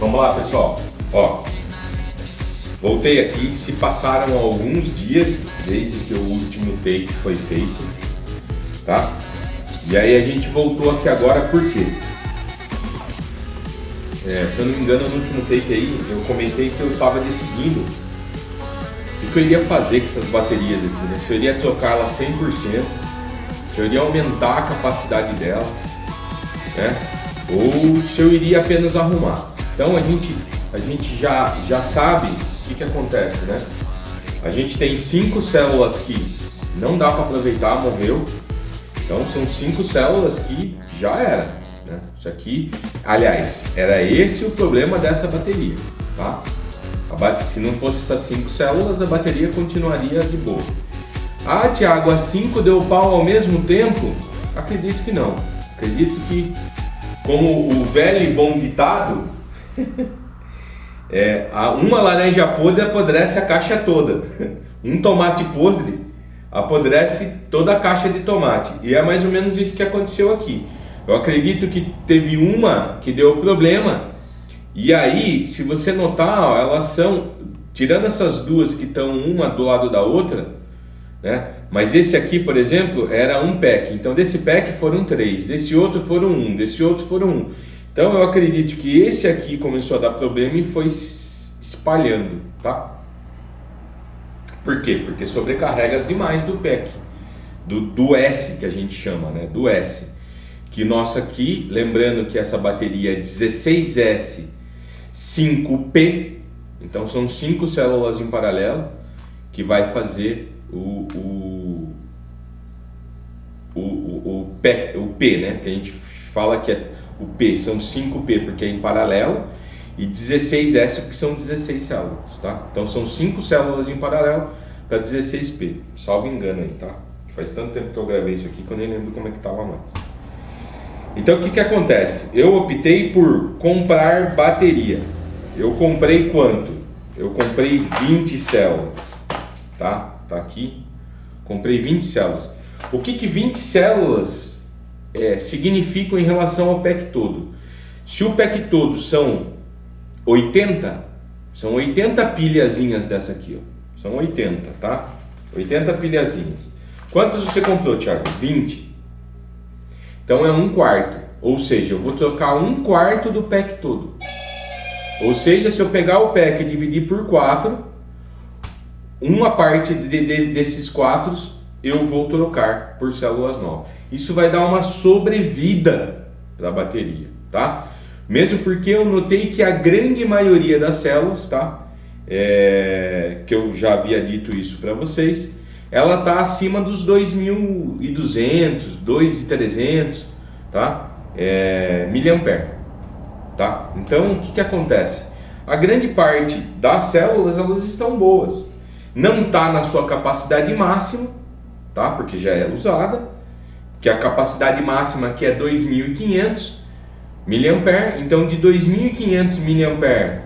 Vamos lá, pessoal. Ó, voltei aqui. Se passaram alguns dias desde que o último take foi feito, tá? E aí a gente voltou aqui agora por quê? Se eu não me engano, no último take aí eu comentei que eu estava decidindo o que eu iria fazer com essas baterias aqui, né? Se eu iria trocá-las 100%, se eu iria aumentar a capacidade dela, né? Ou se eu iria apenas arrumar. Então a gente já sabe o que acontece, né? A gente tem 5 células que não dá para aproveitar, morreu. Então são 5 células que já era, né? Isso aqui, aliás, era esse o problema dessa bateria, tá? Se não fosse essas 5 células, a bateria continuaria de boa. Ah, Thiago, as 5 deu pau ao mesmo tempo? Acredito que não. Acredito que, como o velho e bom ditado, uma laranja podre apodrece a caixa toda. Um tomate podre apodrece toda a caixa de tomate. E é mais ou menos isso que aconteceu aqui. Eu acredito que teve uma que deu problema. E aí, se você notar, ó, elas são, tirando essas duas que estão uma do lado da outra, né? Mas esse aqui, por exemplo, era um pack. Então desse pack foram 3, desse outro foram 1, desse outro foram 1. Então eu acredito que esse aqui começou a dar problema e foi se espalhando, tá? Por quê? Porque sobrecarregas demais do pack, do S que a gente chama, né? Do S. Que nossa aqui, lembrando que essa bateria é 16S 5P, então são 5 células em paralelo que vai fazer o P, né? Que a gente fala que é o P, são 5P porque é em paralelo, e 16S porque são 16 células, tá? Então são 5 células em paralelo para 16P, salvo engano aí, tá? Faz tanto tempo que eu gravei isso aqui que eu nem lembro como é que tava mais. Então o que acontece? Eu optei por comprar bateria. Eu comprei quanto? Eu comprei 20 células, tá? Tá aqui. Comprei 20 células. O que 20 células significam em relação ao pack todo? Se o pack todo são 80 pilhazinhas dessa aqui, ó. São 80, tá? 80 pilhazinhas. Quantas você comprou, Thiago? 20. Então é 1/4, ou seja, eu vou trocar 1/4 do pack todo. Ou seja, se eu pegar o pack e dividir por 4, uma parte desses 4 eu vou trocar por células novas. Isso vai dar uma sobrevida para a bateria, tá? Mesmo porque eu notei que a grande maioria das células, tá? Que eu já havia dito isso para vocês, ela está acima dos 2.200, 2.300, tá? Miliampere, tá? Então, o que acontece? A grande parte das células, elas estão boas. Não está na sua capacidade máxima, tá? Porque já é usada, que a capacidade máxima aqui é 2.500 miliampere. Então, de 2.500 miliampere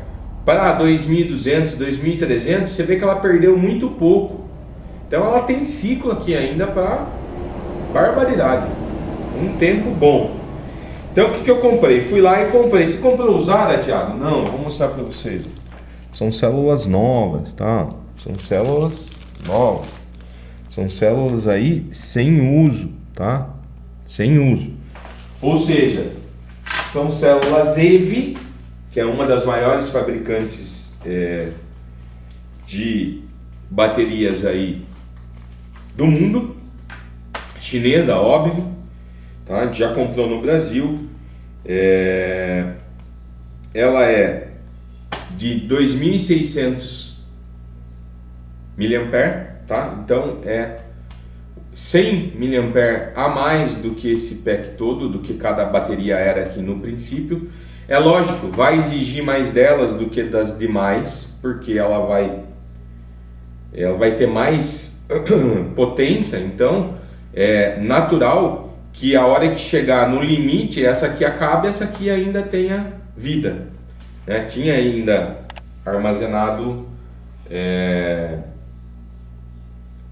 para 2.200, 2.300, você vê que ela perdeu muito pouco. Então ela tem ciclo aqui ainda para barbaridade, um tempo bom. Então o que eu comprei? Fui lá e comprei. Você comprou usada, Thiago? Não, vou mostrar para vocês. São células novas, tá? São células novas. São células aí sem uso, tá? Sem uso. Ou seja, são células EVE, que é uma das maiores fabricantes de baterias aí do mundo, chinesa, óbvio, tá? A gente já comprou no Brasil. Ela é de 2.600 miliampere, tá? Então é 100 miliampere a mais do que esse pack todo, do que cada bateria era aqui no princípio. É lógico, vai exigir mais delas do que das demais, porque ela vai ter mais potência. Então é natural que a hora que chegar no limite, essa aqui acabe, essa aqui ainda tenha vida, né? Tinha ainda armazenado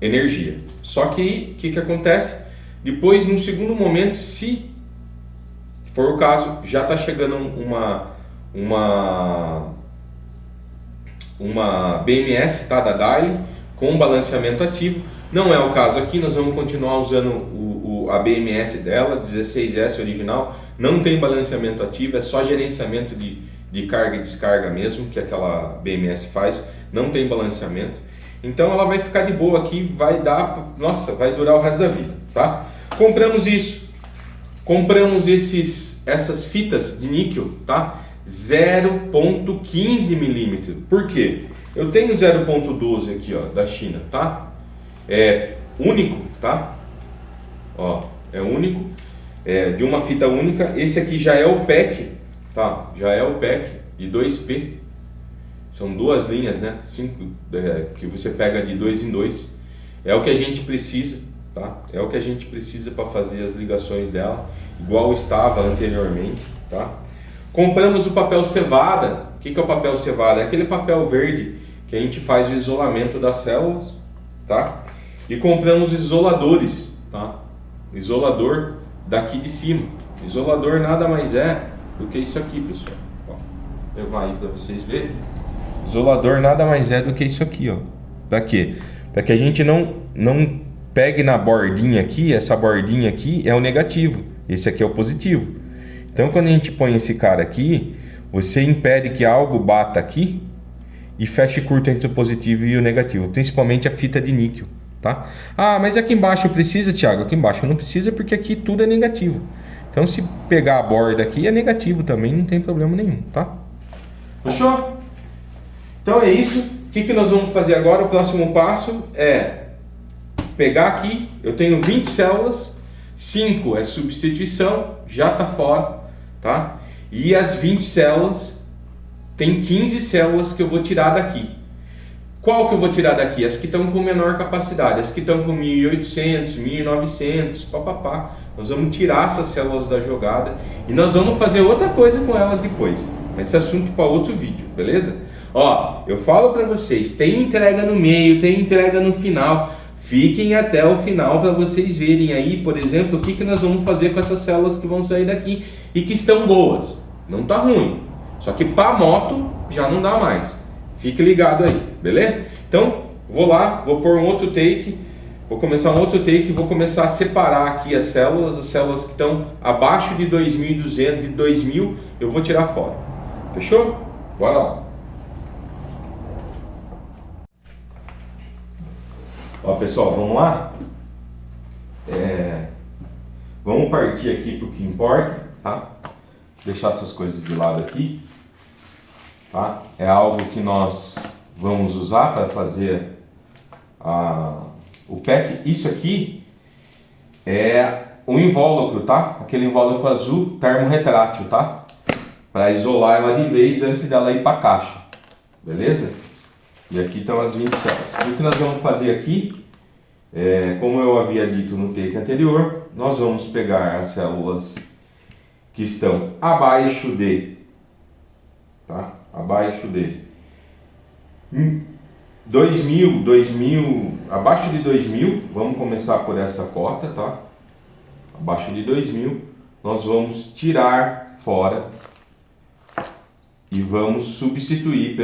energia. Só que o que acontece? Depois, num segundo momento, se for o caso, já está chegando uma BMS, tá, da Daily com balanceamento ativo. Não é o caso aqui, nós vamos continuar usando a BMS dela, 16S original, não tem balanceamento ativo, é só gerenciamento de carga e descarga mesmo, que aquela BMS faz, não tem balanceamento. Então ela vai ficar de boa aqui, vai dar, nossa, vai durar o resto da vida, tá? Compramos isso, compramos essas fitas de níquel, tá? 0.15 milímetros. Por quê? Eu tenho 0.12 aqui, ó, da China, tá? É único, tá? Ó, é único, de uma fita única. Esse aqui já é o pack, tá? Já é o pack de 2P. São duas linhas, né? 5, que você pega de 2 em 2. É o que a gente precisa, tá? É o que a gente precisa para fazer as ligações dela, igual estava anteriormente, tá? Compramos o papel cevada. O que é o papel cevada? É aquele papel verde que a gente faz o isolamento das células, tá? E compramos isoladores, tá? Isolador daqui de cima. Isolador nada mais é do que isso aqui, pessoal. Ó, vou levar aí para vocês verem. Isolador nada mais é do que isso aqui, ó. Para quê? Para que a gente não pegue na bordinha aqui. Essa bordinha aqui é o negativo, esse aqui é o positivo. Então quando a gente põe esse cara aqui, você impede que algo bata aqui e feche curto entre o positivo e o negativo, principalmente a fita de níquel, tá? Ah, mas aqui embaixo precisa, Thiago? Aqui embaixo não precisa porque aqui tudo é negativo. Então se pegar a borda aqui é negativo também, não tem problema nenhum, tá? Fechou? Então é isso. O que nós vamos fazer agora? O próximo passo é pegar aqui, eu tenho 20 células, 5 é substituição, já está fora, tá? E as 20 células, tem 15 células que eu vou tirar daqui. Qual que eu vou tirar daqui? As que estão com menor capacidade, as que estão com 1800, 1900, papapá. Nós vamos tirar essas células da jogada e nós vamos fazer outra coisa com elas depois. Mas esse assunto para outro vídeo, beleza? Ó, eu falo para vocês, tem entrega no meio, tem entrega no final. Fiquem até o final para vocês verem aí, por exemplo, o que nós vamos fazer com essas células que vão sair daqui e que estão boas. Não tá ruim, só que para moto já não dá mais. Fique ligado aí, beleza? Então, vou lá, vou pôr um outro take, vou começar um outro take e vou começar a separar aqui as células que estão abaixo de 2.200, de 2.000, eu vou tirar fora. Fechou? Bora lá. Ó, pessoal, vamos lá? Vamos partir aqui para o que importa, tá? Deixar essas coisas de lado aqui, tá? É algo que nós vamos usar para fazer o pack. Isso aqui é um invólucro, tá? Aquele invólucro azul termorretrátil, tá? Para isolar ela de vez antes dela ir para a caixa, beleza? E aqui estão as 20 células. O que nós vamos fazer aqui, como eu havia dito no take anterior, nós vamos pegar as células que estão abaixo de, tá? Abaixo de 2.000, abaixo de 2.000, vamos começar por essa cota, tá? Abaixo de 2.000, nós vamos tirar fora e vamos substituir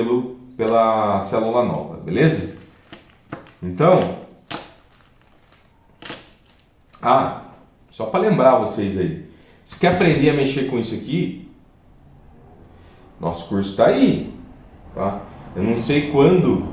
pela célula nova, beleza? Então, só para lembrar vocês aí, se quer aprender a mexer com isso aqui, nosso curso está aí, tá? Eu não sei quando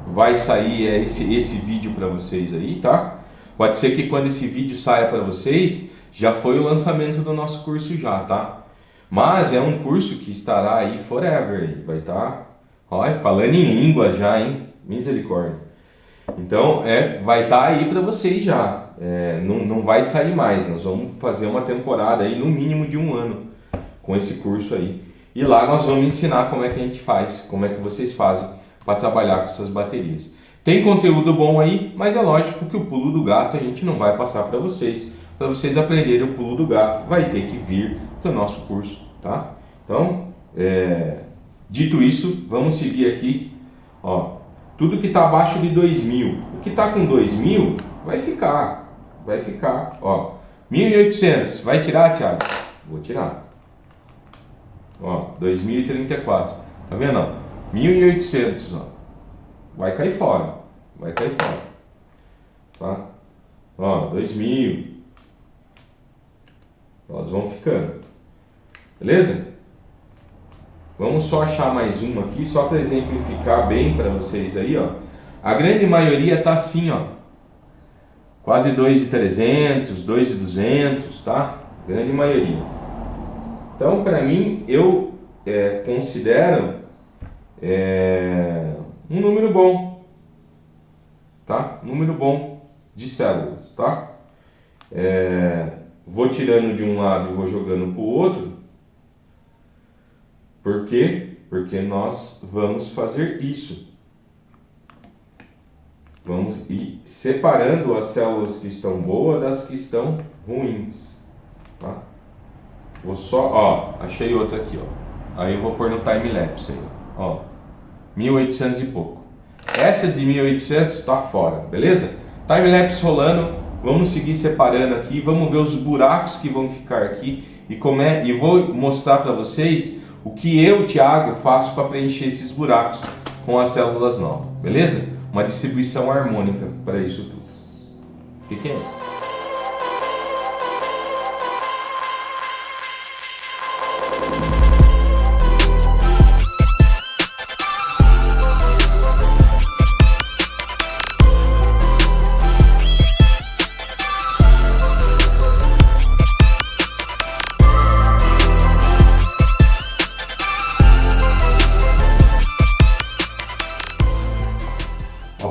vai sair esse vídeo para vocês aí, tá? Pode ser que quando esse vídeo saia para vocês, já foi o lançamento do nosso curso já, tá? Mas é um curso que estará aí forever, vai estar, olha, falando em línguas já, hein? Misericórdia. Então, vai estar aí para vocês já. Não vai sair mais. Nós vamos fazer uma temporada aí, no mínimo de 1 ano, com esse curso aí. E lá nós vamos ensinar como é que a gente faz, como é que vocês fazem para trabalhar com essas baterias. Tem conteúdo bom aí, mas é lógico que o pulo do gato a gente não vai passar para vocês aprenderem o pulo do gato, vai ter que vir para o nosso curso, tá? Então, dito isso, vamos seguir aqui, ó, tudo que está abaixo de 2.000, o que está com 2.000 vai ficar, ó, 1.800, vai tirar, Thiago? Vou tirar. Ó, 2034. Tá vendo? Ó? 1800, ó. Vai cair fora. Vai cair fora. Tá? Ó, 2000. Elas vão ficando. Beleza? Vamos só achar mais uma aqui, só para exemplificar bem para vocês aí, ó. A grande maioria tá assim, ó. Quase 2.300, 2.200, tá? Grande maioria. Então, para mim, eu considero um número bom, tá? Número bom de células, tá? Vou tirando de um lado e vou jogando para o outro. Por quê? Porque nós vamos fazer isso. Vamos ir separando as células que estão boas das que estão ruins, tá? Vou só, ó, achei outra aqui, ó. Aí eu vou pôr no time-lapse aí, ó. 1800 e pouco. Essas de 1800 tá fora, beleza? Time-lapse rolando, vamos seguir separando aqui, vamos ver os buracos que vão ficar aqui e vou mostrar para vocês o que eu, Thiago, faço para preencher esses buracos com as células novas, beleza? Uma distribuição harmônica para isso tudo. Fiquem aí.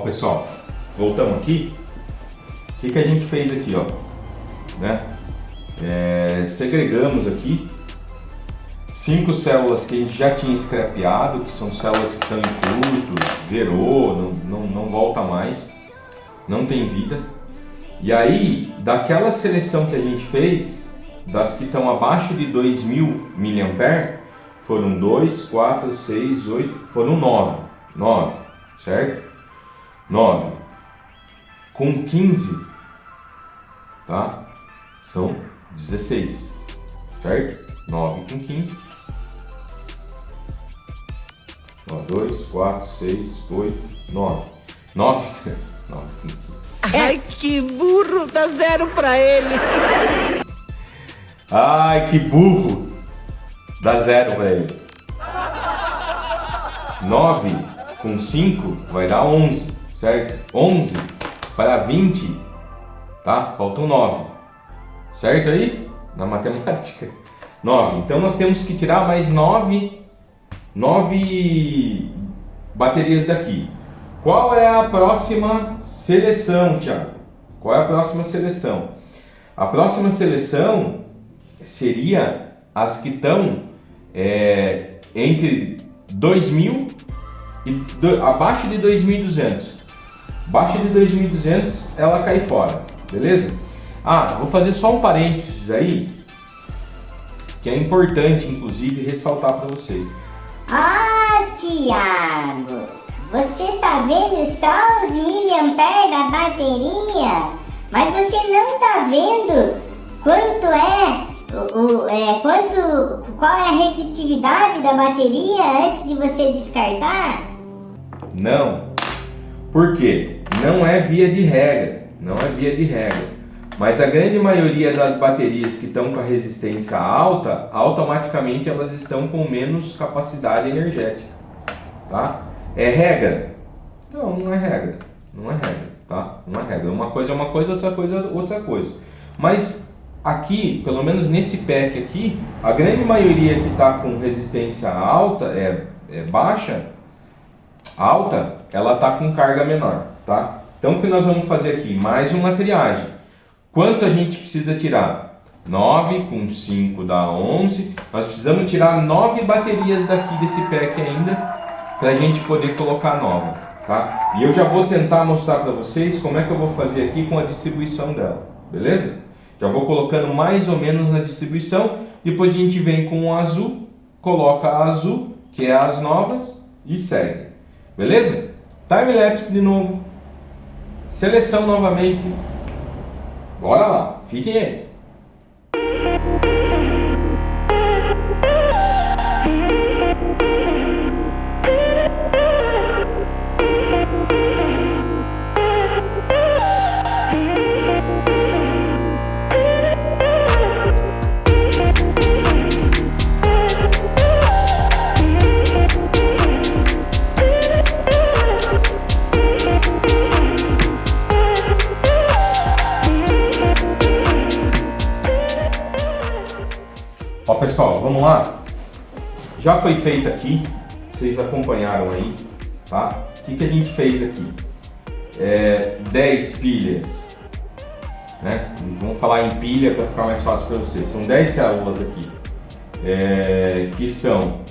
Pessoal, voltamos aqui. O que a gente fez aqui, ó, né? Segregamos aqui 5 células que a gente já tinha scrapeado, que são células que estão em curto, zerou, não volta mais, não tem vida. E aí, daquela seleção que a gente fez, das que estão abaixo de 2000 mAh, foram 2, 4, 6, 8, foram 9, certo? 9 com 15, tá? São 16, certo? 9 com 15. Ó, 2, 4, 6, 8, 9. 9 com 15. Ai, que burro! Dá 0 pra ele! Ai, que burro! Dá 0 pra ele. 9 com 5 vai dar 11. Certo? 11 para 20, tá? Faltam 9, certo aí? Na matemática. 9. Então nós temos que tirar mais 9 baterias daqui. Qual é a próxima seleção, Thiago? Qual é a próxima seleção? A próxima seleção seria as que estão entre 2000 e abaixo de 2200. Abaixo de 2200 ela cai fora, beleza? Vou fazer só um parênteses aí, que é importante inclusive ressaltar para vocês. Thiago, você tá vendo só os miliamperes da bateria, mas você não tá vendo quanto qual é a resistividade da bateria antes de você descartar? Não. Por quê? Não é via de regra, mas a grande maioria das baterias que estão com a resistência alta, automaticamente elas estão com menos capacidade energética, tá? É regra? Não é regra, tá? Não é regra, uma coisa é uma coisa, outra coisa é outra coisa. Mas aqui, pelo menos nesse pack aqui, a grande maioria que está com resistência alta, alta, ela está com carga menor, tá? Então o que nós vamos fazer aqui? Mais uma triagem. Quanto a gente precisa tirar? 9 com 5 dá 11. Nós precisamos tirar 9 baterias daqui desse pack ainda, para a gente poder colocar nova, tá? E eu já vou tentar mostrar para vocês como é que eu vou fazer aqui com a distribuição dela, beleza? Já vou colocando mais ou menos na distribuição, depois a gente vem com o azul, coloca a azul, que é as novas, e segue. Beleza? Time-lapse de novo. Seleção novamente. Bora lá, fiquem aí. já foi feita aqui, vocês acompanharam aí, tá? O que a gente fez aqui? 10 pilhas, né? Vamos falar em pilha para ficar mais fácil para vocês. São 10 células aqui, que estão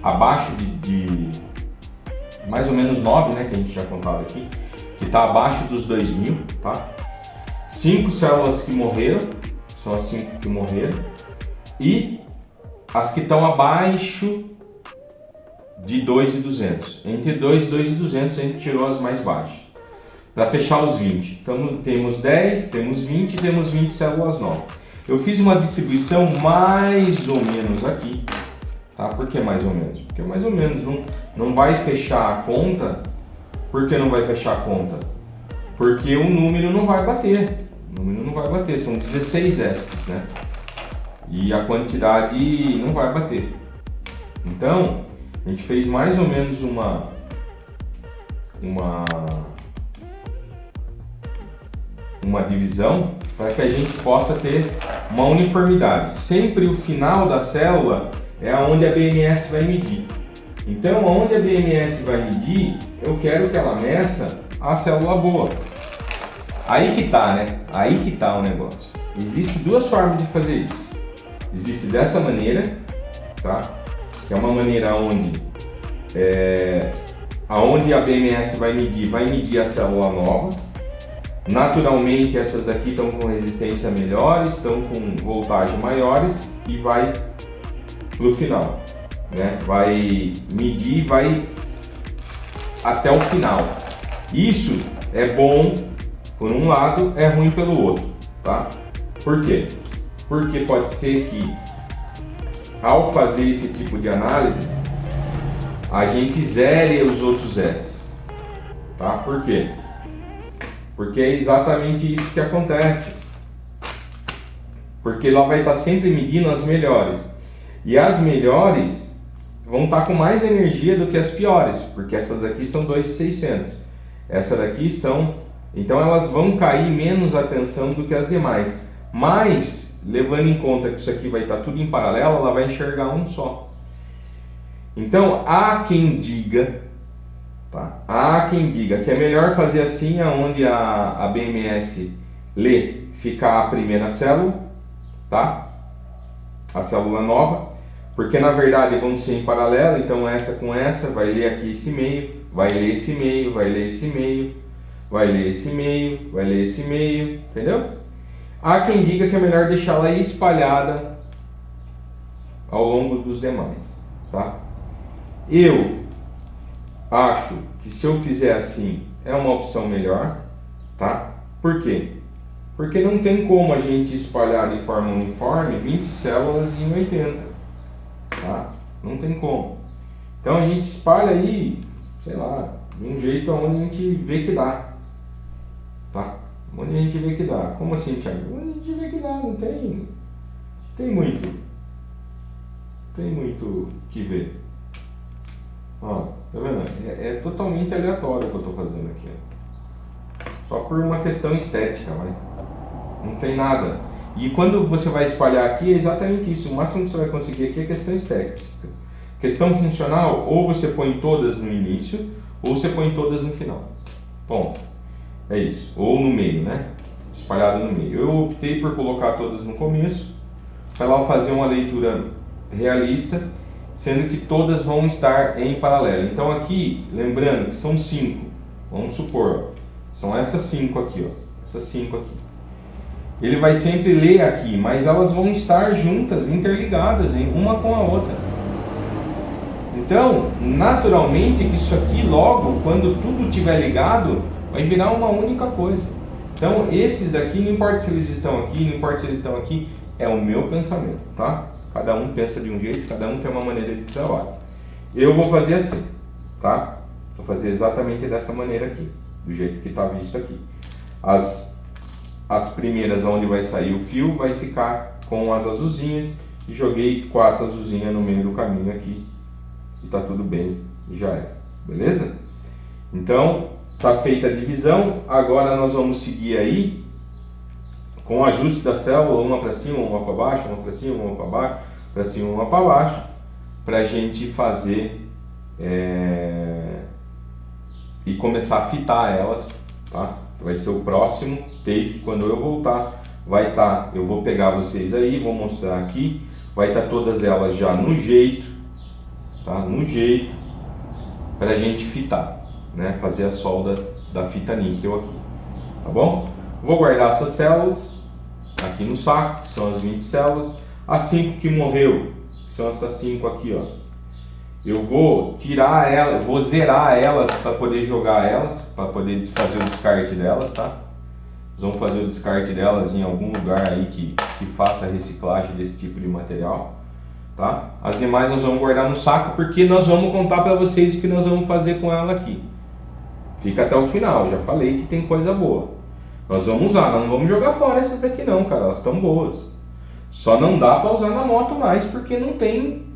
abaixo de mais ou menos 9, né? Que a gente tinha contado aqui, que está abaixo dos 2.000, tá? 5 células que morreram, são as 5 que morreram, e as que estão abaixo de 2.200. Entre 2 e 2.200 a gente tirou as mais baixas, para fechar os 20. Então temos 10, temos 20 e temos 20 células novas. Eu fiz uma distribuição mais ou menos aqui, tá? Por que mais ou menos? Porque mais ou menos não vai fechar a conta. Por que não vai fechar a conta? Porque o número não vai bater. O número não vai bater, são 16 S, né? E a quantidade não vai bater. Então, a gente fez mais ou menos uma divisão para que a gente possa ter uma uniformidade. Sempre o final da célula é onde a BMS vai medir. Então, onde a BMS vai medir, eu quero que ela meça a célula boa. Aí que tá, né? Aí que tá o negócio. Existem duas formas de fazer isso. Existe dessa maneira, tá? Que é uma maneira onde aonde a BMS vai medir a célula nova. Naturalmente essas daqui estão com resistência melhores, estão com voltagem maiores e vai pro final, né? Vai medir, vai até o final. Isso é bom por um lado, é ruim pelo outro, tá? Por quê? Porque pode ser que ao fazer esse tipo de análise a gente zere os outros S, tá? Por quê? Porque é exatamente isso que acontece. Porque ela vai estar sempre medindo as melhores. E as melhores vão estar com mais energia do que as piores, porque essas daqui são 2.600. Essa daqui são... Então elas vão cair menos atenção do que as demais. Mas, levando em conta que isso aqui vai estar tudo em paralelo, ela vai enxergar um só. Então, há quem diga, tá? Há quem diga que é melhor fazer assim, onde a BMS lê ficar a primeira célula, tá? A célula nova, porque na verdade vão ser em paralelo, então essa com essa, vai ler aqui esse meio, vai ler esse meio, vai ler esse meio, vai ler esse meio, vai ler esse meio, entendeu? Há quem diga que é melhor deixá-la espalhada ao longo dos demais, tá? Eu acho que se eu fizer assim é uma opção melhor, tá? Por quê? Porque não tem como a gente espalhar de forma uniforme 20 células em 80, tá? Não tem como. Então a gente espalha aí, sei lá, de um jeito onde a gente vê que dá, tá? Onde a gente vê que dá. Como assim, Thiago? Onde a gente vê que dá, não tem muito que ver. Ó, tá vendo? É totalmente aleatório o que eu tô fazendo aqui, ó. Só por uma questão estética, vai. Não tem nada. E quando você vai espalhar aqui é exatamente isso. O máximo que você vai conseguir aqui é questão estética. Questão funcional, ou você põe todas no início, ou você põe todas no final. Ponto. É isso. Ou no meio, né? Espalhado no meio. Eu optei por colocar todas no começo, para ela fazer uma leitura realista, sendo que todas vão estar em paralelo. Então aqui, lembrando que são 5, vamos supor, ó, são essas 5 aqui, ó, essas 5 aqui. Ele vai sempre ler aqui, mas elas vão estar juntas, interligadas, uma com a outra. Então, naturalmente que isso aqui logo, quando tudo estiver ligado, vai virar uma única coisa. Então, esses daqui, não importa se eles estão aqui, não importa se eles estão aqui, é o meu pensamento, tá? Cada um pensa de um jeito, cada um tem uma maneira de trabalho. Eu vou fazer assim, tá? Vou fazer exatamente dessa maneira aqui, do jeito que está visto aqui. As primeiras onde vai sair o fio vai ficar com as azulzinhas, e joguei 4 azulzinhas no meio do caminho aqui, e tá tudo bem, e já é, beleza? Então, tá feita a divisão, agora nós vamos seguir aí com o ajuste da célula, uma para cima, uma para baixo, uma para cima, uma para baixo, para cima, uma para baixo, para a gente fazer e começar a fitar elas, tá? Vai ser o próximo take. Quando eu voltar, vai estar, eu vou pegar vocês aí, vou mostrar aqui, vai estar todas elas já no jeito, tá? No jeito, para a gente fitar, né? Fazer a solda da fita níquel aqui, tá bom? Vou guardar essas células aqui no saco, que são as 20 células. As 5 que morreu, que são essas 5 aqui, ó. Eu vou tirar elas, vou zerar elas para poder jogar elas, para poder fazer o descarte delas, tá? Nós vamos fazer o descarte delas em algum lugar aí que faça a reciclagem desse tipo de material, tá? As demais nós vamos guardar no saco, porque nós vamos contar para vocês o que nós vamos fazer com ela aqui. Fica até o final, já falei que tem coisa boa. Nós vamos usar, não vamos jogar fora essas daqui não, cara, elas estão boas. Só não dá para usar na moto mais, porque não tem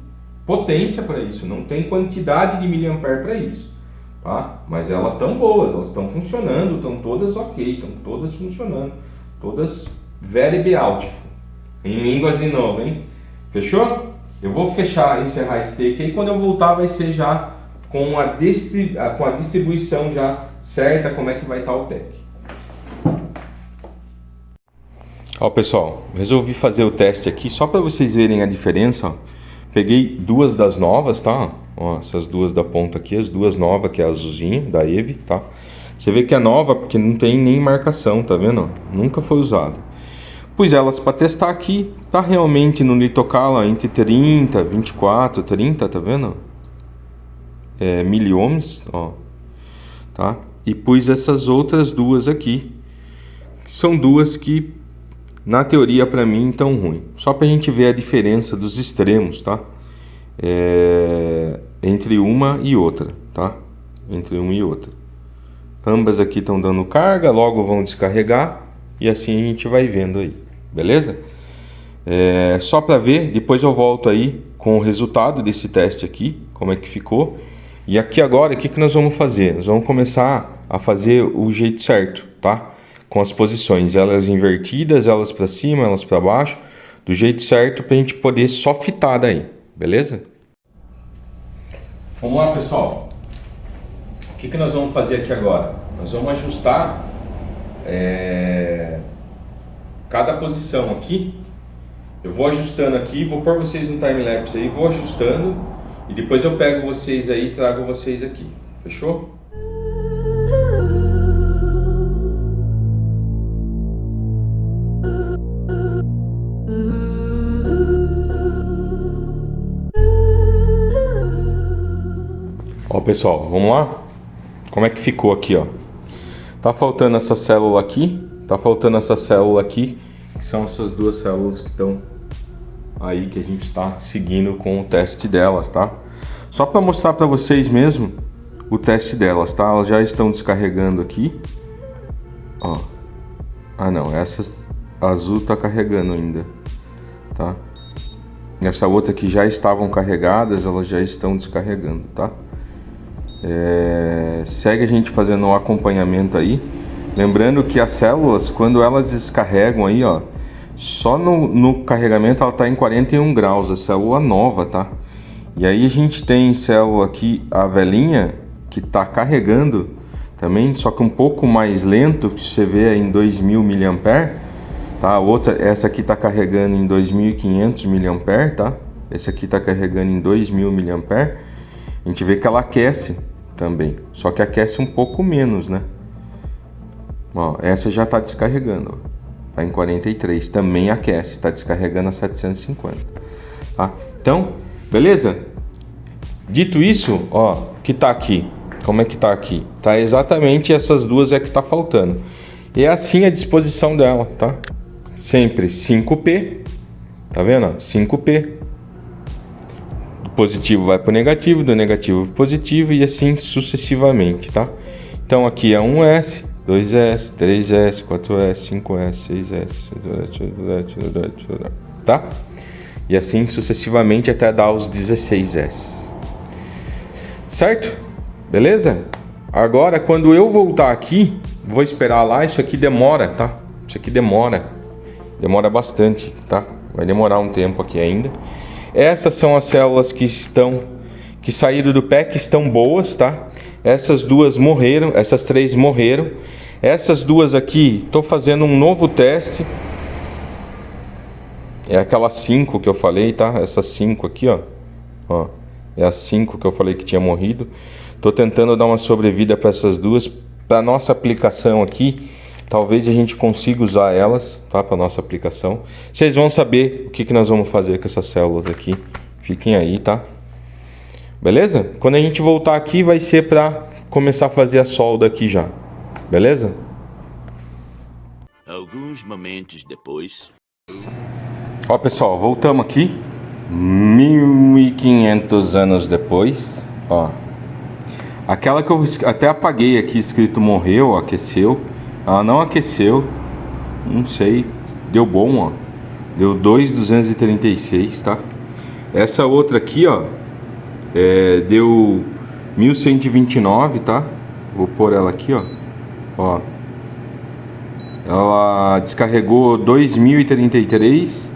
potência para isso, não tem quantidade de miliampere para isso, tá? Mas elas estão boas, elas estão funcionando, estão todas ok, estão todas funcionando, todas very beautiful, em línguas de novo, hein? Fechou? Eu vou encerrar esse take aí, quando eu voltar vai ser já com a distribuição já certa, como é que vai estar o tech. Ó pessoal, resolvi fazer o teste aqui só para vocês verem a diferença, ó. Peguei duas das novas, tá? Ó, essas duas da ponta aqui, as duas novas, que é a azulzinha, da EVE, tá? Você vê que é nova porque não tem nem marcação, tá vendo? Nunca foi usada. Pus elas para testar aqui, tá realmente no litocala entre 30, 24, 30, tá vendo? Miliohms, ó, tá? E pus essas outras duas aqui, que são duas que na teoria para mim tão ruim. Só pra gente ver a diferença dos extremos, tá? Entre uma e outra, tá? Entre uma e outra. Ambas aqui estão dando carga, logo vão descarregar e assim a gente vai vendo aí, beleza? Só para ver, depois eu volto aí com o resultado desse teste aqui, como é que ficou. E aqui agora, o que nós vamos fazer? Nós vamos começar a fazer o jeito certo, tá? Com as posições, elas invertidas, elas para cima, elas para baixo, do jeito certo para a gente poder só fitar daí, beleza? Vamos lá, pessoal. O que nós vamos fazer aqui agora? Nós vamos ajustar cada posição aqui. Eu vou ajustando aqui, vou pôr vocês no time-lapse aí, vou ajustando e depois eu pego vocês aí e trago vocês aqui. Fechou? Ó pessoal, vamos lá? Como é que ficou aqui, ó? Tá faltando essa célula aqui, que são essas duas células que estão aí, que a gente está seguindo com o teste delas, tá? Só para mostrar para vocês mesmo o teste delas, tá? Elas já estão descarregando aqui, ó. Ah não, essa azul tá carregando ainda, tá? Essa outra aqui já estavam carregadas, elas já estão descarregando, tá? Segue a gente fazendo o acompanhamento aí. Lembrando que as células, quando elas descarregam aí, ó, só no carregamento ela está em 41 graus, a célula nova, tá? E aí a gente tem célula aqui, a velhinha, que está carregando também, só que um pouco mais lento, que você vê em 2000 mAh, tá? Essa aqui está carregando em 2500 mAh, tá? Esse aqui está carregando em 2000 mAh. A gente vê que ela aquece também, só que aquece um pouco menos, né? Ó, essa já está descarregando, ó. Tá em 43, também aquece, está descarregando a 750, tá? Então, beleza? Dito isso, ó, que tá aqui, como é que tá aqui? Tá exatamente essas duas é que tá faltando. E é assim a disposição dela, tá? Sempre 5P, tá vendo? 5P. Do positivo vai para o negativo, do negativo para o positivo e assim sucessivamente, tá? Então aqui é 1S, 2S, 3S, 4S, 5S, 6S, 7S, tá? E assim sucessivamente até dar os 16S. Certo? Beleza? Agora, quando eu voltar aqui, vou esperar lá, isso aqui demora, tá? Isso aqui demora bastante, tá? Vai demorar um tempo aqui ainda. Essas são as células que saíram do pé, que estão boas, tá? Essas duas morreram, essas 3 morreram. Essas duas aqui, estou fazendo um novo teste. É aquelas 5 que eu falei, tá? Essas 5 aqui, ó. É as 5 que eu falei que tinha morrido. Estou tentando dar uma sobrevida para essas duas. Para nossa aplicação aqui, talvez a gente consiga usar elas, tá? Para nossa aplicação. Vocês vão saber o que nós vamos fazer com essas células aqui. Fiquem aí, tá? Beleza? Quando a gente voltar aqui, vai ser para começar a fazer a solda aqui já. Beleza? Alguns momentos depois. Ó, pessoal, voltamos aqui. 1500 anos depois, ó. Aquela que eu até apaguei aqui, escrito morreu, aqueceu. Ela não aqueceu. Não sei. Deu bom, ó. Deu 2.236, tá? Essa outra aqui, ó, deu 1129, tá? Vou pôr ela aqui, ó. Ó. Ela descarregou 2033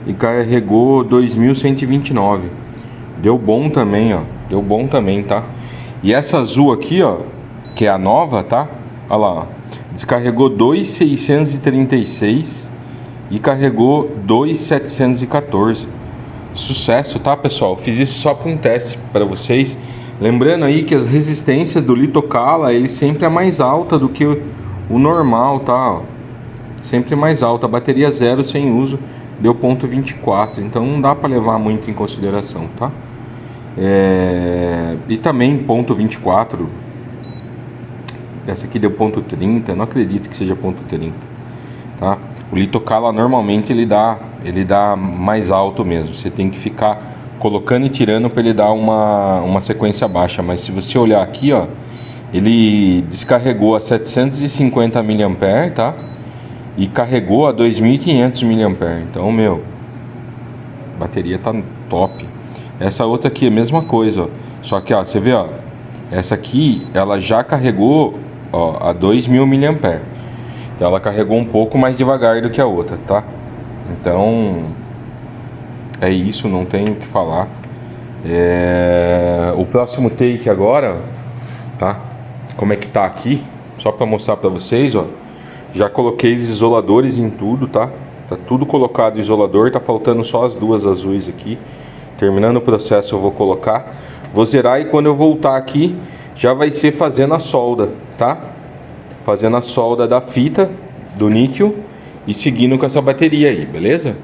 e carregou 2129. Deu bom também, ó. Deu bom também, tá? E essa azul aqui, ó, que é a nova, tá? Olha lá, ó. Descarregou 2.636 e carregou 2.714. Sucesso, tá, pessoal? Fiz isso só para um teste para vocês. Lembrando aí que as resistências do Litocala, ele sempre é mais alta do que o normal, tá? Sempre mais alta. A bateria zero sem uso deu 0.24, então não dá para levar muito em consideração, tá? E também 0.24. Essa aqui deu 0.30, não acredito que seja 0.30, tá? O Litocala normalmente ele dá mais alto mesmo. Você tem que ficar colocando e tirando para ele dar uma sequência baixa. Mas se você olhar aqui, ó, ele descarregou a 750 mAh, tá? E carregou a 2.500 mAh. Então, meu, a bateria tá top. Essa outra aqui é a mesma coisa, ó. Só que, ó, você vê, ó, essa aqui ela já carregou, ó, a 2.000 mAh. Então ela carregou um pouco mais devagar do que a outra, tá? Então é isso, não tenho o que falar. O próximo take agora, tá? Como é que tá aqui? Só para mostrar para vocês, ó. Já coloquei os isoladores em tudo, tá? Tá tudo colocado isolador, tá faltando só as duas azuis aqui. Terminando o processo eu vou colocar. Vou zerar e quando eu voltar aqui já vai ser fazendo a solda, tá? Fazendo a solda da fita do níquel e seguindo com essa bateria aí, beleza?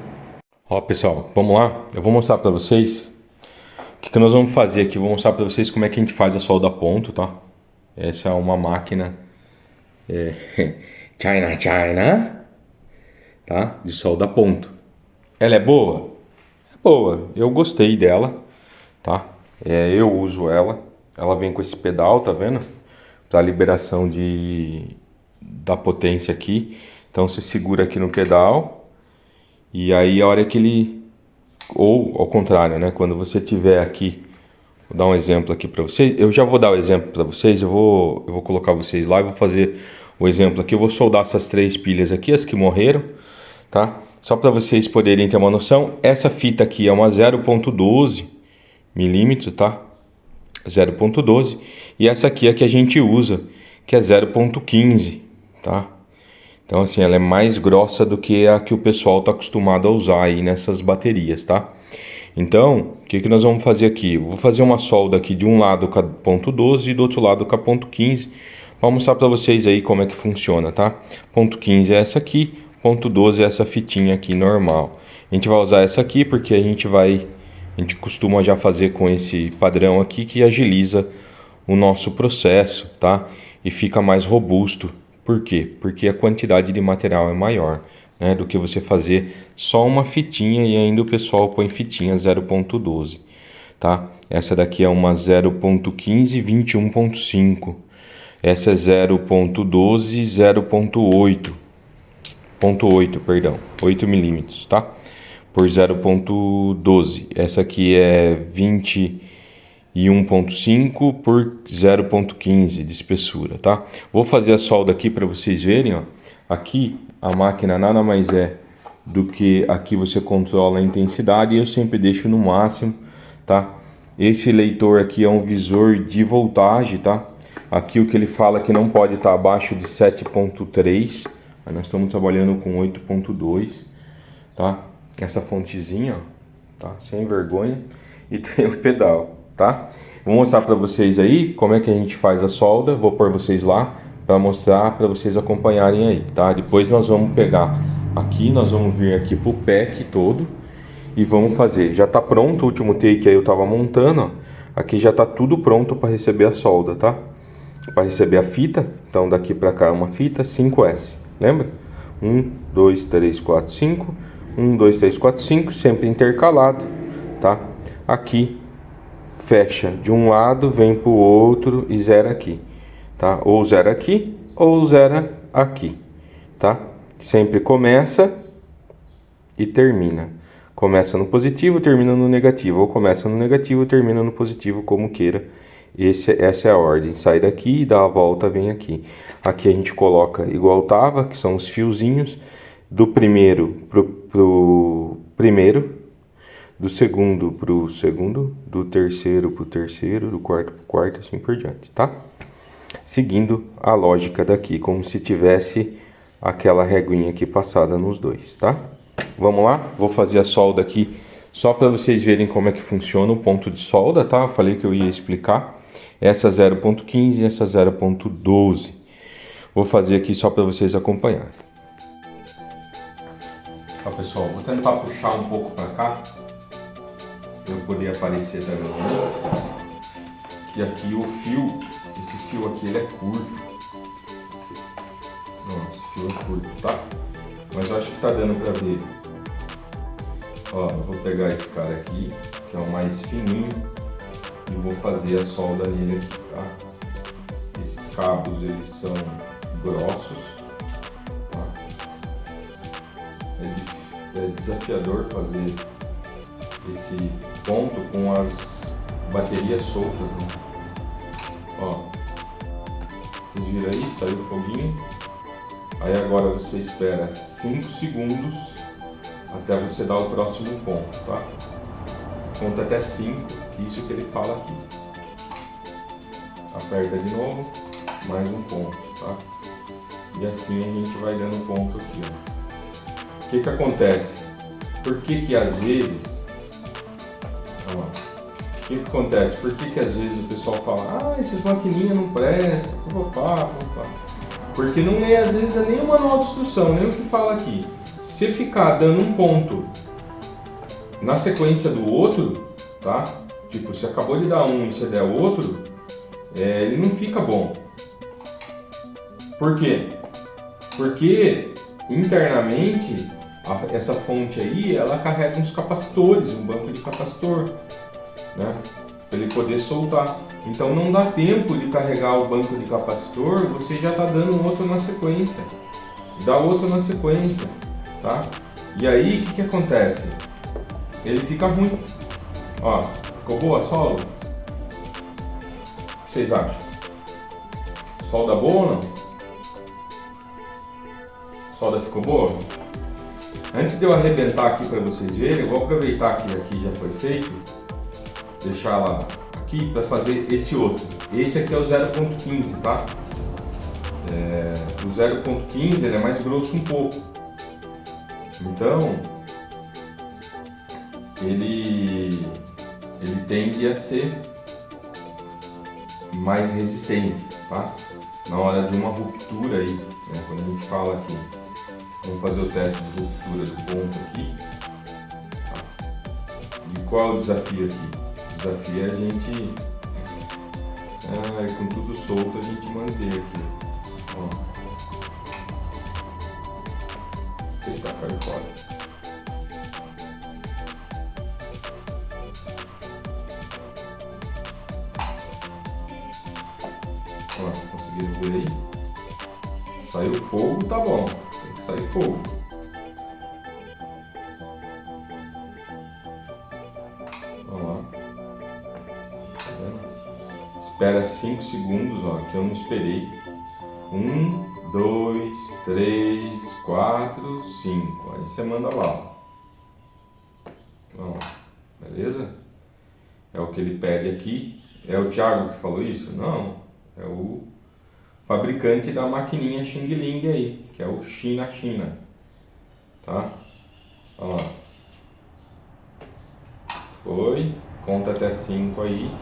Ó, pessoal, vamos lá. Eu vou mostrar pra vocês o que nós vamos fazer aqui. Vou mostrar pra vocês como é que a gente faz a solda a ponto, tá? Essa é uma máquina China, tá? De solda a ponto. Ela é boa? É boa. Eu gostei dela, tá? Eu uso ela. Ela vem com esse pedal, tá vendo? Para liberação da potência aqui. Então você segura aqui no pedal e aí a hora que ele, ou ao contrário, né, quando você tiver aqui, vou dar um exemplo aqui para vocês. Eu já vou dar o exemplo para vocês. Eu vou colocar vocês lá e vou fazer o exemplo aqui. Eu vou soldar essas 3 pilhas aqui, as que morreram, tá? Só para vocês poderem ter uma noção. Essa fita aqui é uma 0.12 milímetros, tá? 0.12, e essa aqui é a que a gente usa, que é 0.15, tá? Então assim, ela é mais grossa do que a que o pessoal tá acostumado a usar aí nessas baterias, tá? Então, o que nós vamos fazer aqui? Eu vou fazer uma solda aqui de um lado com a 0.12 e do outro lado com a 0.15, para mostrar para vocês aí como é que funciona, tá? 0.15 é essa aqui, 0.12 é essa fitinha aqui normal. A gente vai usar essa aqui porque a gente costuma já fazer com esse padrão aqui que agiliza o nosso processo, tá? E fica mais robusto. Por quê? Porque a quantidade de material é maior, né? Do que você fazer só uma fitinha e ainda o pessoal põe fitinha 0.12, tá? Essa daqui é uma 0.15 21.5. Essa é 0.12 0.8, perdão, 8 milímetros, tá? Por 0.12. Essa aqui é 21.5 por 0.15 de espessura, tá? Vou fazer a solda aqui para vocês verem, ó. Aqui a máquina nada mais é do que aqui você controla a intensidade, e eu sempre deixo no máximo, tá? Esse leitor aqui é um visor de voltagem, tá? Aqui o que ele fala é que não pode estar abaixo de 7.3, aí nós estamos trabalhando com 8.2, tá? Essa fontezinha, ó, tá? Sem vergonha, e tem o pedal, tá? Vou mostrar para vocês aí como é que a gente faz a solda, vou pôr vocês lá para mostrar, para vocês acompanharem aí, tá? Depois nós vamos pegar aqui, nós vamos vir aqui pro pack todo e vamos fazer. Já tá pronto o último take aí, eu tava montando, ó. Aqui já tá tudo pronto para receber a solda, tá? Para receber a fita, então daqui para cá é uma fita 5S, lembra? 1, 2, 3, 4, 5, 1, 2, 3, 4, 5, sempre intercalado, tá? Aqui fecha de um lado, vem pro outro e zera aqui, tá? Ou zera aqui, ou zera aqui, tá? Sempre começa e termina. Começa no positivo, termina no negativo, ou começa no negativo, termina no positivo, como queira. Essa é a ordem. Sai daqui, dá a volta, vem aqui. Aqui a gente coloca igual tava, que são os fiozinhos do primeiro pro primeiro, do segundo pro segundo, do terceiro pro terceiro, do quarto pro quarto, assim por diante, tá? Seguindo a lógica daqui, como se tivesse aquela reguinha aqui passada nos dois, tá? Vamos lá? Vou fazer a solda aqui só para vocês verem como é que funciona o ponto de solda, tá? Eu falei que eu ia explicar. Essa 0.15 e essa 0.12. Vou fazer aqui só para vocês acompanharem. Ó, pessoal, vou tentar puxar um pouco para cá para eu poder aparecer também. Que aqui o fio, esse fio aqui ele é curto. Não, esse fio é curto, tá? Mas eu acho que tá dando para ver. Ó, eu vou pegar esse cara aqui, que é o mais fininho, e vou fazer a solda nele aqui, tá? Esses cabos, eles são grossos, tá? É desafiador fazer esse ponto com as baterias soltas, né? Ó, vocês viram aí? Saiu o foguinho. Aí agora você espera 5 segundos até você dar o próximo ponto, tá? Conta até 5, isso que ele fala aqui. Aperta de novo, mais um ponto, tá? E assim a gente vai dando ponto aqui, ó. O que que acontece? Por que que às vezes... Ó, o que que acontece? Por que que às vezes o pessoal fala esses maquininhas não prestam, papapá. Porque não é, às vezes, nem o manual de instrução, nem o que fala aqui. Se ficar dando um ponto na sequência do outro, tá? Tipo, se acabou de dar um e você der outro, ele não fica bom. Por quê? Porque internamente essa fonte aí, ela carrega uns capacitores, um banco de capacitor, né? Para ele poder soltar. Então não dá tempo de carregar o banco de capacitor, você já está dando um outro na sequência. Dá outro na sequência, tá? E aí o que que acontece? Ele fica ruim. Ó, ficou boa a solda? O que vocês acham? Solda boa ou não? Solda ficou boa? Antes de eu arrebentar aqui para vocês verem, eu vou aproveitar que aqui já foi feito, deixar lá aqui para fazer esse outro. Esse aqui é o 0.15, tá? O 0.15 ele é mais grosso um pouco. Então, ele tende a ser mais resistente, tá? Na hora de uma ruptura aí, né? Quando a gente fala aqui, vamos fazer o teste de ruptura do ponto aqui. Tá? E qual é o desafio aqui? O desafio é a gente, com tudo solto, a gente manter aqui. Ó. Eita, caiu fora. Ó, conseguiram ver aí? Saiu fogo, tá bom. Tem que sair fogo. Vamos lá. Tá vendo? Espera 5 segundos, ó, que eu não esperei. 1, 2, 3, 4, 5. Aí você manda lá. Ó, beleza? É o que ele pede aqui. É o Thiago que falou isso? Não. É o fabricante da maquininha Xing Ling aí, que é o China. Tá? Olha lá. Foi. Conta até 5 aí.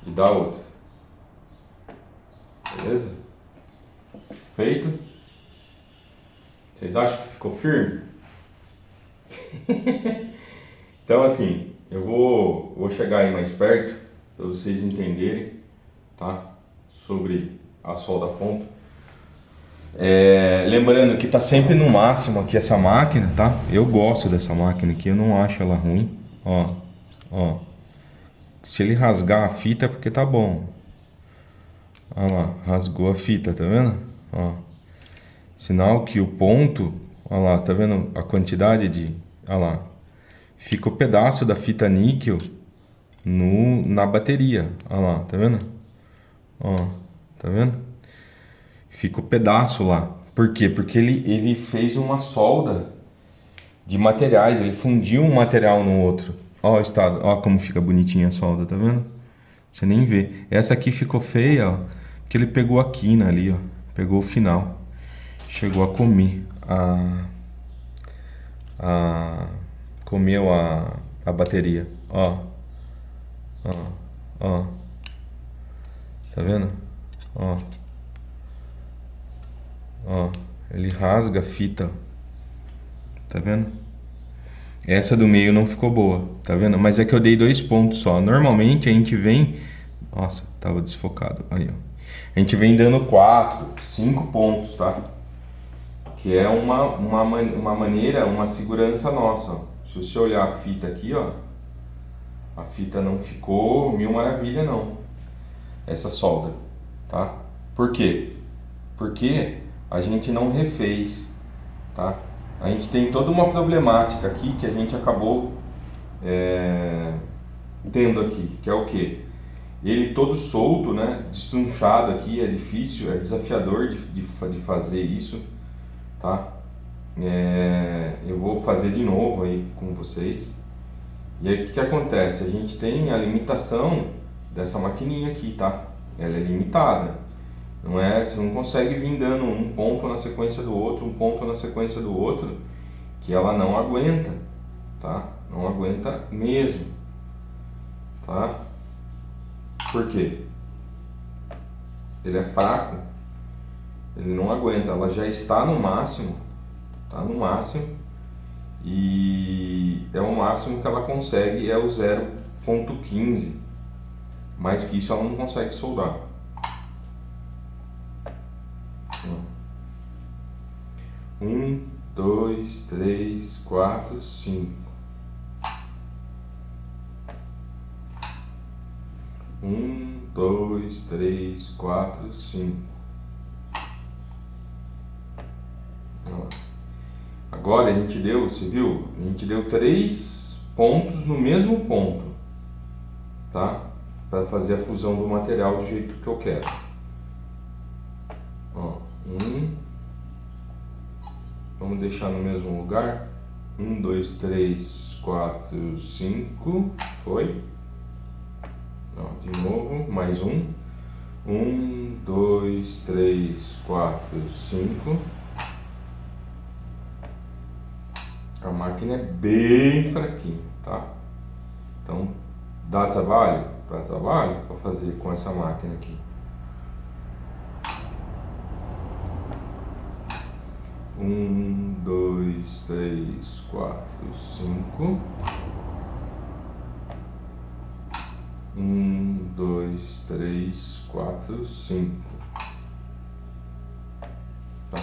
E dá outro. Beleza? Feito? Vocês acham que ficou firme? Então assim, eu vou chegar aí mais perto para vocês entenderem, tá? Sobre a solda a ponto. Lembrando que tá sempre no máximo aqui essa máquina, tá? Eu gosto dessa máquina aqui, eu não acho ela ruim. Ó. Se ele rasgar a fita é porque tá bom. Olha lá, rasgou a fita, tá vendo? Ó. Sinal que o ponto, olha lá, tá vendo a quantidade de, olha lá. Fica o pedaço da fita níquel na bateria. Olha lá, tá vendo? Ó, tá vendo? Fica o pedaço lá. Por quê? Porque ele fez uma solda de materiais, ele fundiu um material no outro. Ó o estado, ó como fica bonitinha a solda, tá vendo? Você nem vê. Essa aqui ficou feia, ó, porque ele pegou a quina ali, ó. Pegou o final. Chegou a comer comeu a bateria. Ó. Tá vendo? Ó. Ele rasga a fita. Tá vendo? Essa do meio não ficou boa, tá vendo? Mas é que eu dei 2 pontos só. Normalmente a gente vem... Nossa, tava desfocado. Aí, ó. A gente vem dando 4, 5 pontos, tá? Que é uma maneira, uma segurança nossa, ó. Se você olhar a fita aqui, ó, a fita não ficou mil maravilha não, essa solda, tá? Por quê? Porque a gente não refez, tá? A gente tem toda uma problemática aqui que a gente acabou tendo aqui, que é o quê? Ele todo solto, né? Destrunchado aqui, é difícil, é desafiador de fazer isso, tá? Eu vou fazer de novo aí com vocês. E aí o que acontece? A gente tem a limitação dessa maquininha aqui, tá? Ela é limitada. Não é, você não consegue vir dando um ponto na sequência do outro, um ponto na sequência do outro, que ela não aguenta, tá? Não aguenta mesmo, tá? Por quê? Ele é fraco, ele não aguenta, ela já está no máximo, tá no máximo, e é o máximo que ela consegue, é o 0,15, mais que isso ela não consegue soldar. 1, 2, 3, 4, 5. 1, 2, 3, 4, 5. Agora a gente deu, você viu? A gente deu 3 pontos no mesmo ponto, tá? Para fazer a fusão do material do jeito que eu quero. Ó, 1. Vamos deixar no mesmo lugar. 1, 2, 3, 4, 5. Foi. Ó, de novo, mais um. 1, 2, 3, 4, 5. A máquina é bem fraquinha, tá? Então, dá trabalho? Dá trabalho para fazer com essa máquina aqui. 1, 2, 3, 4, 5. 1, 2, 3, 4, 5. Tá.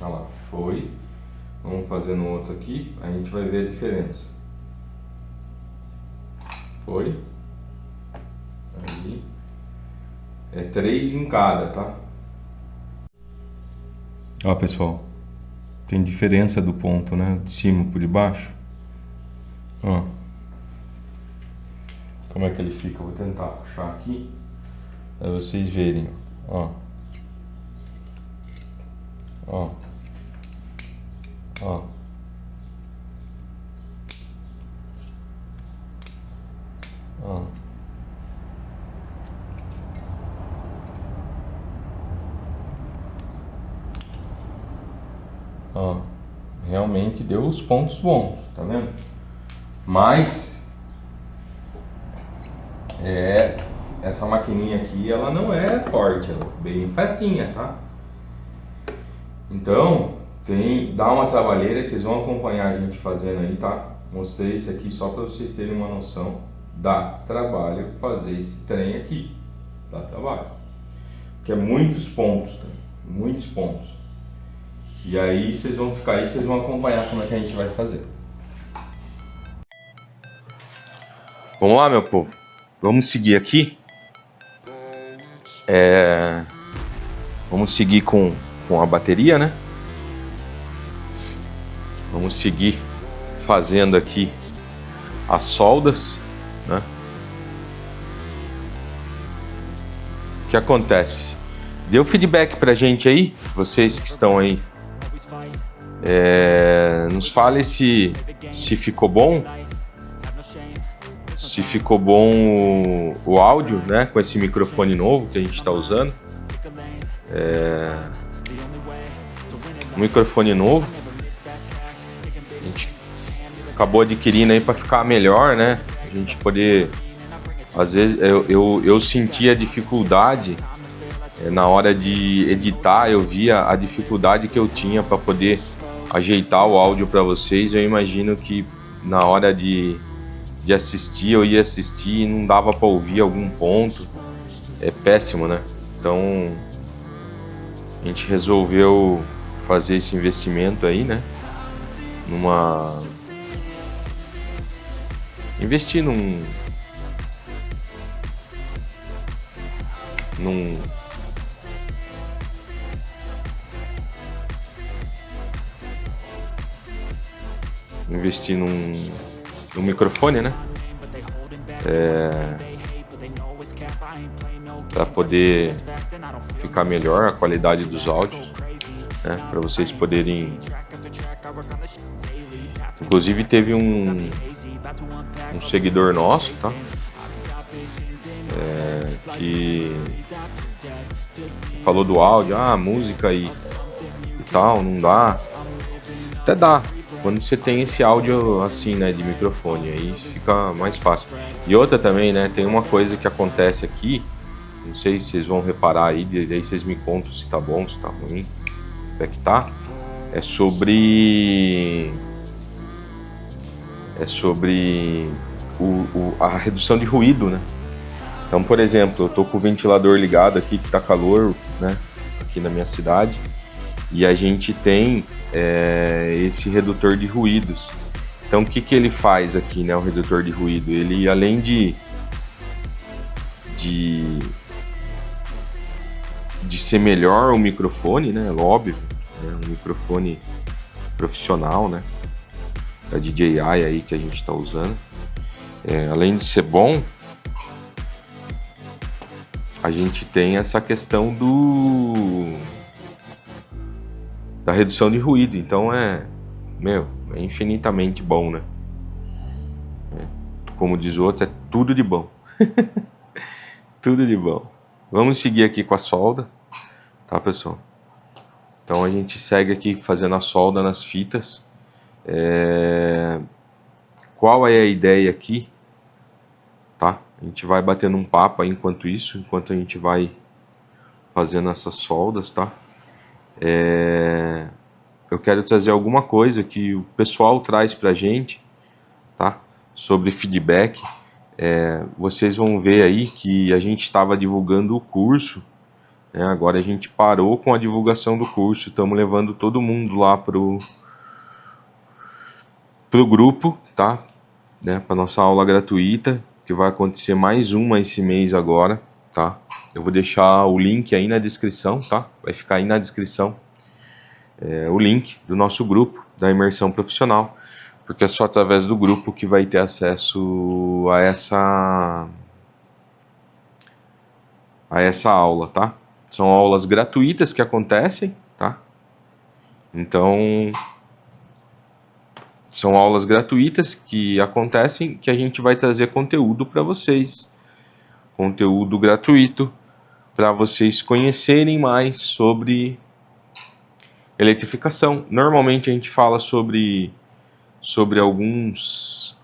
Olha lá, foi. Vamos fazer no outro aqui, a gente vai ver a diferença. Foi. Aí. É 3 em cada, tá? Ó, pessoal. Tem diferença do ponto, né? De cima por de baixo. Ó. Como é que ele fica? Eu vou tentar puxar aqui. Pra vocês verem, ó. Ó. Ó. Ó. Ó. Realmente deu os pontos bons, tá vendo? Mas essa maquininha aqui, ela não é forte, ela é bem fraquinha, tá? Então, dá uma trabalheira, vocês vão acompanhar a gente fazendo aí, tá? Mostrei isso aqui só para vocês terem uma noção. Dá trabalho fazer esse trem aqui. Dá trabalho. Porque é muitos pontos, tá? Muitos pontos. E aí vocês vão ficar aí, vocês vão acompanhar como é que a gente vai fazer. Vamos lá, meu povo. Vamos seguir aqui. Vamos seguir com a bateria, né? Vamos seguir fazendo aqui as soldas, né? O que acontece? Deu feedback pra gente aí, vocês que estão aí. Nos fale se ficou bom. Se ficou bom o áudio, né? Com esse microfone novo que a gente está usando. Um microfone novo. A gente acabou adquirindo aí para ficar melhor, né? A gente poder... Às vezes eu sentia dificuldade na hora de editar, eu via a dificuldade que eu tinha para poder ajeitar o áudio para vocês. Eu imagino que na hora de assistir, eu ia assistir e não dava para ouvir algum ponto. É péssimo, né? Então a gente resolveu fazer esse investimento aí, né? Investir num microfone, né? Para poder ficar melhor a qualidade dos áudios, né? Para vocês poderem. Inclusive teve um seguidor nosso, tá? Que falou do áudio, música e tal, não dá. Até dá. Quando você tem esse áudio assim, né, de microfone, aí fica mais fácil. E outra também, né, tem uma coisa que acontece aqui, não sei se vocês vão reparar aí, daí vocês me contam se tá bom, se tá ruim, como é que tá. É sobre a redução de ruído, né. Então, por exemplo, eu tô com o ventilador ligado aqui, que tá calor, né, aqui na minha cidade, e a gente tem esse redutor de ruídos. Então o que ele faz aqui, né, o redutor de ruído? Ele, além de ser melhor o microfone, né, óbvio, né, um microfone profissional, né, da DJI aí que a gente está usando, além de ser bom, a gente tem essa questão da redução de ruído, então é infinitamente bom, né? Como diz o outro, é tudo de bom. Tudo de bom. Vamos seguir aqui com a solda, tá, pessoal? Então a gente segue aqui fazendo a solda nas fitas. Qual é a ideia aqui? Tá? A gente vai batendo um papo aí enquanto a gente vai fazendo essas soldas, tá? Eu quero trazer alguma coisa que o pessoal traz pra gente, tá? Sobre feedback. Vocês vão ver aí que a gente estava divulgando o curso, né? Agora a gente parou com a divulgação do curso, estamos levando todo mundo lá pro grupo, tá? Né? Para nossa aula gratuita, que vai acontecer mais uma esse mês agora, tá? Eu vou deixar o link aí na descrição, tá? Vai ficar aí na descrição o link do nosso grupo da imersão profissional, porque é só através do grupo que vai ter acesso a a essa aula, tá? São aulas gratuitas que acontecem, tá? Então, são aulas gratuitas que acontecem, que a gente vai trazer conteúdo para vocês. Conteúdo gratuito para vocês conhecerem mais sobre eletrificação. Normalmente a gente fala sobre alguns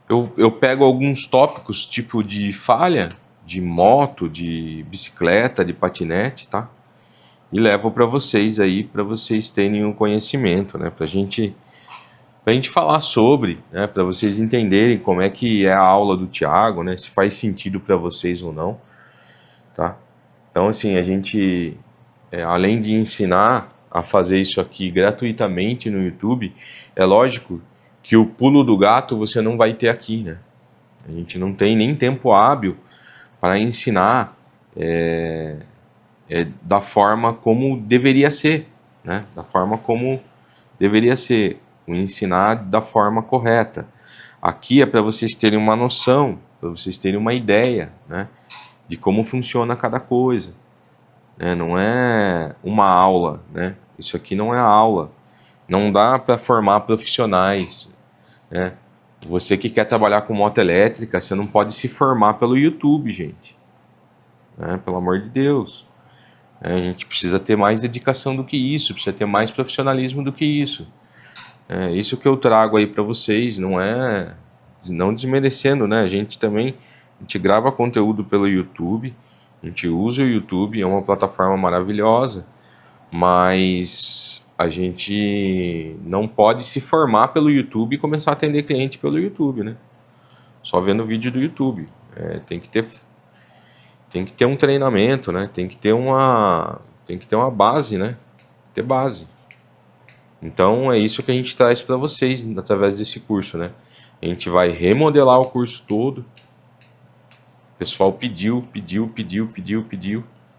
eu pego alguns tópicos, tipo de falha de moto, de bicicleta, de patinete, tá? E levo para vocês aí, para vocês terem um conhecimento, né? Pra gente falar sobre, né? Para vocês entenderem como é que é a aula do Thiago, né? Se faz sentido para vocês ou não, tá? Então, assim, a gente, além de ensinar a fazer isso aqui gratuitamente no YouTube, é lógico que o pulo do gato você não vai ter aqui, né? A gente não tem nem tempo hábil para ensinar da forma como deveria ser, né? Da forma como deveria ser, o ensinar da forma correta. Aqui é para vocês terem uma noção, para vocês terem uma ideia, né? De como funciona cada coisa, né? Não é uma aula, né? Isso aqui não é aula. Não dá para formar profissionais, né? Você que quer trabalhar com moto elétrica, você não pode se formar pelo YouTube, gente, né? Pelo amor de Deus. A gente precisa ter mais dedicação do que isso, precisa ter mais profissionalismo do que isso. É isso que eu trago aí para vocês, não desmerecendo, né? A gente grava conteúdo pelo YouTube, a gente usa o YouTube, é uma plataforma maravilhosa, mas a gente não pode se formar pelo YouTube e começar a atender cliente pelo YouTube, né? Só vendo vídeo do YouTube. Tem que ter um treinamento, né? Tem que ter uma base, né? Ter base. Então é isso que a gente traz para vocês através desse curso, né? A gente vai remodelar o curso todo. O pessoal pediu,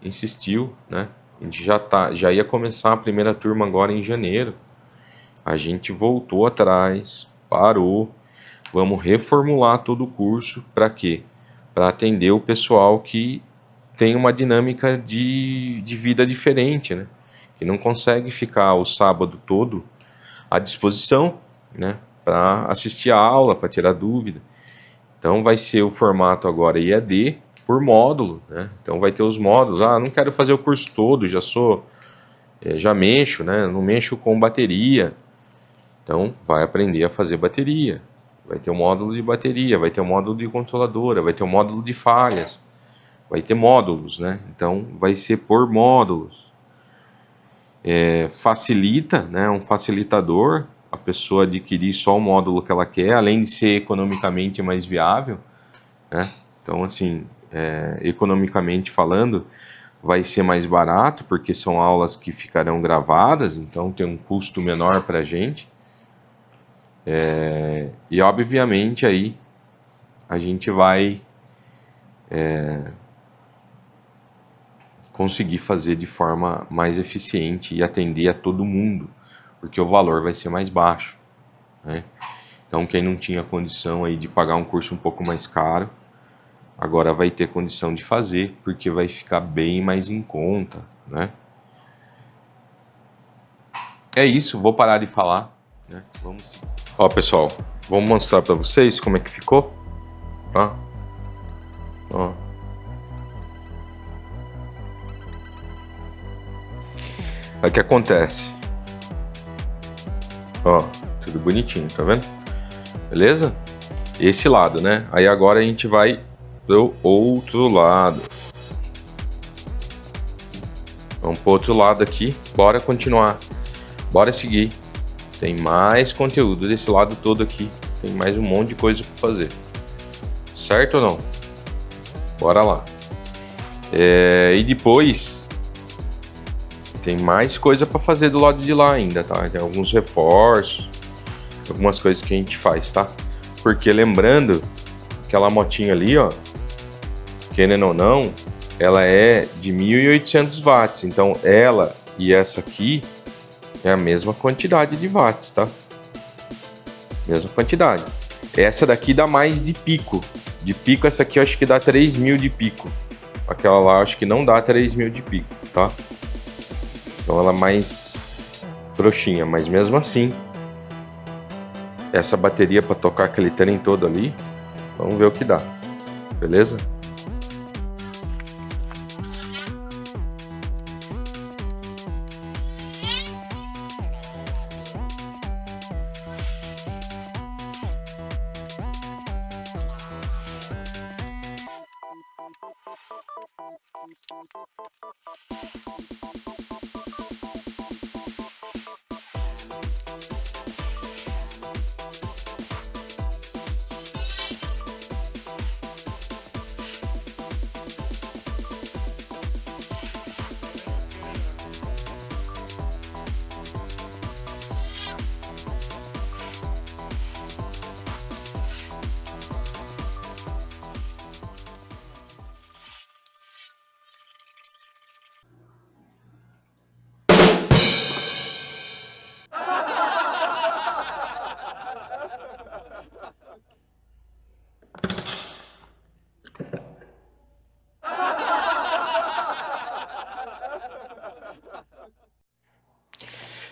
insistiu, né? A gente já ia começar a primeira turma agora em janeiro. A gente voltou atrás, parou. Vamos reformular todo o curso. Para quê? Para atender o pessoal que tem uma dinâmica de vida diferente, né? Que não consegue ficar o sábado todo à disposição, né? Para assistir a aula, para tirar dúvida. Então vai ser o formato agora IAD por módulo, né? Então vai ter os módulos. Não quero fazer o curso todo, já mexo, né? Não mexo com bateria. Então vai aprender a fazer bateria. Vai ter o módulo de bateria, vai ter o módulo de controladora, vai ter o módulo de falhas. Vai ter módulos, né? Então vai ser por módulos. Facilita, né? Um facilitador, a pessoa adquirir só o módulo que ela quer, além de ser economicamente mais viável, né? Então, assim, economicamente falando, vai ser mais barato, porque são aulas que ficarão gravadas, então tem um custo menor para a gente. E, obviamente, aí a gente vai conseguir fazer de forma mais eficiente e atender a todo mundo, porque o valor vai ser mais baixo, né? Então quem não tinha condição aí de pagar um curso um pouco mais caro, agora vai ter condição de fazer, porque vai ficar bem mais em conta, né? É isso, vou parar de falar, né? Ó, pessoal, vamos mostrar para vocês como é que ficou, tá? Ó. Aí o que acontece? Ó, tudo bonitinho, tá vendo? Beleza? Esse lado, né? Aí agora a gente vai pro outro lado. Vamos pro outro lado aqui. Bora continuar. Bora seguir. Tem mais conteúdo desse lado todo aqui. Tem mais um monte de coisa pra fazer. Certo ou não? Bora lá. E depois tem mais coisa para fazer do lado de lá ainda, tá? Tem alguns reforços, algumas coisas que a gente faz, tá? Porque lembrando, aquela motinha ali, ó, querendo ou não, ela é de 1.800 watts. Então ela e essa aqui é a mesma quantidade de watts, tá? Mesma quantidade. Essa daqui dá mais de pico, De pico, essa aqui eu acho que dá 3.000 de pico. Aquela lá eu acho que não dá 3.000 de pico, tá? Então ela é mais frouxinha, mas mesmo assim, essa bateria para tocar aquele trem todo ali, vamos ver o que dá, beleza?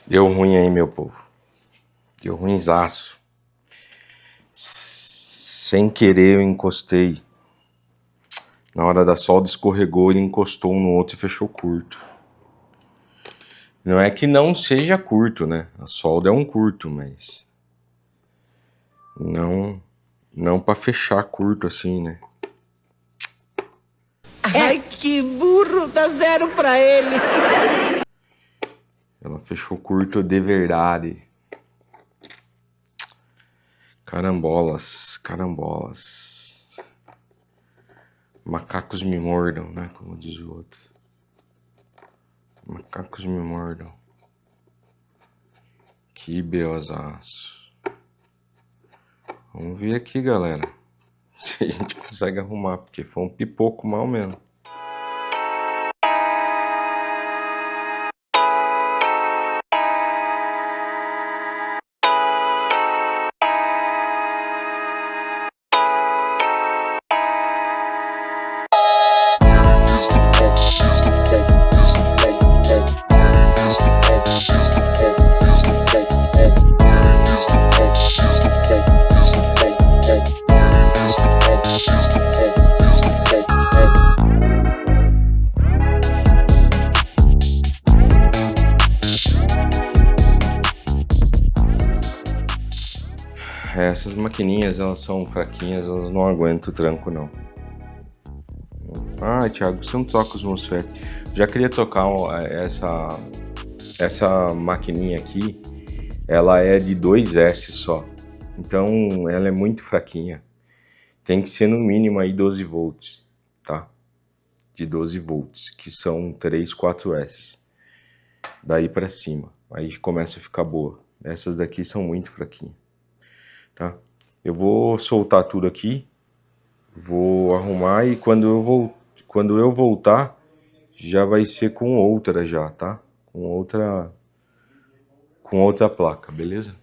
Deu ruim aí, meu povo. Deu ruinzaço. Sem querer eu encostei. Na hora da solda escorregou, ele encostou um no outro e fechou curto. Não é que não seja curto, né? A solda é um curto, mas... Não pra fechar curto assim, né? Ai, que burro, dá 0 pra ele. Ela fechou curto de verdade. Carambolas, carambolas. Macacos me mordam, né? Como diz o outro. Macacos me mordam. Que beozaço. Vamos ver aqui, galera. Se a gente consegue arrumar, porque foi um pipoco mal mesmo. Essas maquininhas, elas são fraquinhas, elas não aguentam o tranco, não. Ah, Thiago, você não troca os MOSFET. Já queria trocar essa maquininha aqui, ela é de 2S só. Então, ela é muito fraquinha. Tem que ser no mínimo aí 12 volts, tá? De 12 volts, que são 3, 4S. Daí pra cima, aí começa a ficar boa. Essas daqui são muito fraquinhas. Tá? Eu vou soltar tudo aqui, vou arrumar e quando eu voltar já vai ser com outra já, tá? Com outra placa, beleza?